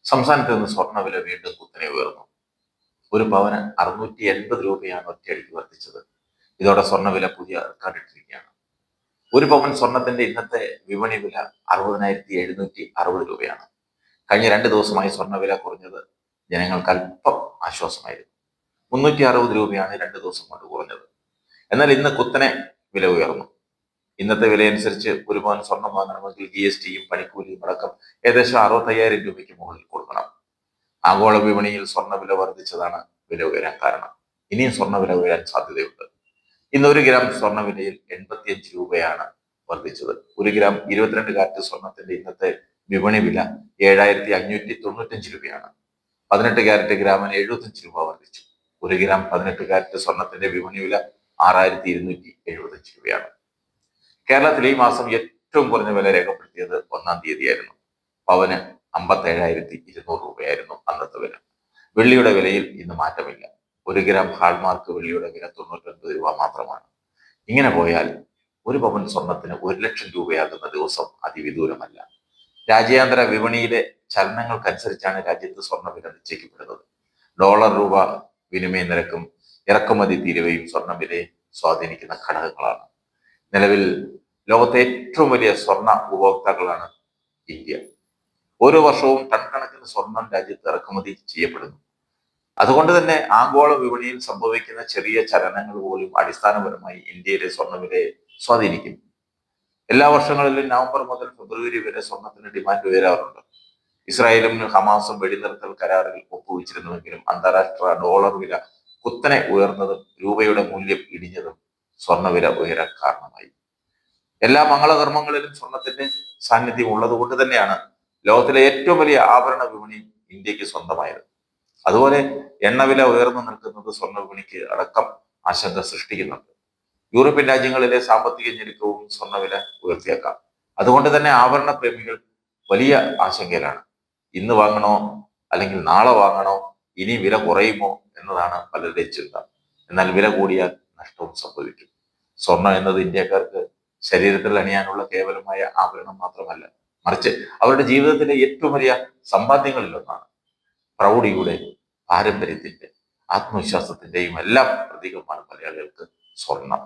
സംസ്ഥാനത്ത് നിന്ന് സ്വർണ്ണവില വീണ്ടും കുത്തനെ ഉയർന്നു. ഒരു പവന് 680 രൂപയാണ് ഒറ്റയടിക്ക് വർദ്ധിച്ചത്. ഇതോടെ സ്വർണ്ണവില പുതിയ റെക്കോർഡിട്ടിരിക്കുകയാണ്. ഒരു പവൻ സ്വർണത്തിന്റെ ഇന്നത്തെ വിപണി വില 60,760 രൂപയാണ്. കഴിഞ്ഞ 2 ദിവസമായി സ്വർണ്ണവില കുറഞ്ഞത് ജനങ്ങൾക്ക് അല്പം ആശ്വാസമായിരുന്നു. 360 രൂപയാണ് 2 ദിവസം കൊണ്ട് കുറഞ്ഞത്. എന്നാൽ ഇന്ന് കുത്തനെ വില ഉയർന്നു. ഇന്നത്തെ വിലയനുസരിച്ച് ഒരു പവൻ സ്വർണം വാങ്ങണമെങ്കിൽ GSTയും പണിക്കൂലിയും അടക്കം ഏകദേശം 65,000 രൂപയ്ക്ക് മുകളിൽ കൊടുക്കണം. ആഗോള വിപണിയിൽ സ്വർണ്ണവില വർദ്ധിച്ചതാണ് വില ഉയരാൻ കാരണം. ഇനിയും സ്വർണ്ണവില ഉയരാൻ സാധ്യതയുണ്ട്. ഇന്ന് 1 ഗ്രാം സ്വർണ്ണവിലയിൽ 85 രൂപയാണ് വർദ്ധിച്ചത്. 1 ഗ്രാം 22 കാരറ്റ് സ്വർണത്തിന്റെ ഇന്നത്തെ വിപണി വില 7,595 രൂപയാണ്. 18 കാരറ്റ് ഗ്രാമിന് 75 രൂപ വർദ്ധിച്ചു. 1 ഗ്രാം 18 കാരറ്റ് സ്വർണത്തിന്റെ വിപണി വില 6,275 രൂപയാണ്. കേരളത്തിൽ ഈ മാസം ഏറ്റവും കുറഞ്ഞ വില രേഖപ്പെടുത്തിയത് 1-ാം തീയതിയായിരുന്നു. പവന് 57,200 രൂപയായിരുന്നു അന്നത്തെ വില. വെള്ളിയുടെ വിലയിൽ ഇന്ന് മാറ്റമില്ല. 1 ഗ്രാം ഹാൾമാർക്ക് വെള്ളിയുടെ വില 99 രൂപ മാത്രമാണ്. ഇങ്ങനെ പോയാൽ ഒരു പവൻ സ്വർണത്തിന് 1,00,000 രൂപയാകുന്ന ദിവസം അതിവിദൂരമല്ല. രാജ്യാന്തര വിപണിയിലെ ചലനങ്ങൾക്കനുസരിച്ചാണ് രാജ്യത്ത് സ്വർണ്ണവില നിശ്ചയിക്കപ്പെടുന്നത്. ഡോളർ രൂപ വിനിമയ നിരക്കും ഇറക്കുമതി തീരുവയും സ്വർണ്ണവിലയെ സ്വാധീനിക്കുന്ന ഘടകങ്ങളാണ്. നിലവിൽ ലോകത്തെ ഏറ്റവും വലിയ സ്വർണ്ണ ഉപഭോക്താക്കളാണ് ഇന്ത്യ. ഓരോ വർഷവും ടൺ കണക്കിന് സ്വർണം രാജ്യത്ത് ഇറക്കുമതി ചെയ്യപ്പെടുന്നു. അതുകൊണ്ട് തന്നെ ആഗോള വിപണിയിൽ സംഭവിക്കുന്ന ചെറിയ ചലനങ്ങൾ പോലും അടിസ്ഥാനപരമായി ഇന്ത്യയിലെ സ്വർണ്ണവിലയെ സ്വാധീനിക്കും. എല്ലാ വർഷങ്ങളിലും നവംബർ മുതൽ ഫെബ്രുവരി വരെ സ്വർണത്തിന് ഡിമാൻഡ് ഉയരാറുണ്ട്. ഇസ്രായേലും ഹമാസും വെടിനിർത്തൽ കരാറിൽ ഒപ്പുവെച്ചിരുന്നുവെങ്കിലും അന്താരാഷ്ട്ര ഡോളർ വില കുത്തനെ ഉയർന്നതും രൂപയുടെ മൂല്യം ഇടിഞ്ഞതും സ്വർണ്ണവില ഉയരാൻ കാരണമായി. എല്ലാ മംഗളകർമ്മങ്ങളിലും സ്വർണത്തിന്റെ സാന്നിധ്യം ഉള്ളതുകൊണ്ട് തന്നെയാണ് ലോകത്തിലെ ഏറ്റവും വലിയ ആഭരണ വിപണി ഇന്ത്യക്ക് സ്വന്തമായത്. അതുപോലെ എണ്ണവില ഉയർന്നു നിൽക്കുന്നത് സ്വർണ്ണ വിപണിക്ക് അടക്കം ആശങ്ക സൃഷ്ടിക്കുന്നുണ്ട്. യൂറോപ്യൻ രാജ്യങ്ങളിലെ സാമ്പത്തിക ഞെരുക്കവും സ്വർണ്ണവില ഉയർത്തിയേക്കാം. അതുകൊണ്ട് തന്നെ ആഭരണ പ്രേമികൾ വലിയ ആശങ്കയിലാണ്. ഇന്ന് വാങ്ങണോ അല്ലെങ്കിൽ നാളെ വാങ്ങണോ, ഇനി വില കുറയുമോ എന്നതാണ് പലരുടെയും ചിന്ത. എന്നാൽ വില കൂടിയാൽ നഷ്ടവും സംഭവിക്കും. സ്വർണം എന്നത് ഇന്ത്യക്കാർക്ക് ശരീരത്തിൽ അണിയാനുള്ള കേവലമായ ആഭരണം മാത്രമല്ല, മറിച്ച് അവരുടെ ജീവിതത്തിലെ ഏറ്റവും വലിയ സമ്പാദ്യങ്ങളിൽ ഒന്നാണ്. പ്രൗഢിയുടെ, പാരമ്പര്യത്തിന്റെ, ആത്മവിശ്വാസത്തിന്റെയും എല്ലാം പ്രതീകമാണ് മലയാളികൾക്ക് സ്വർണം.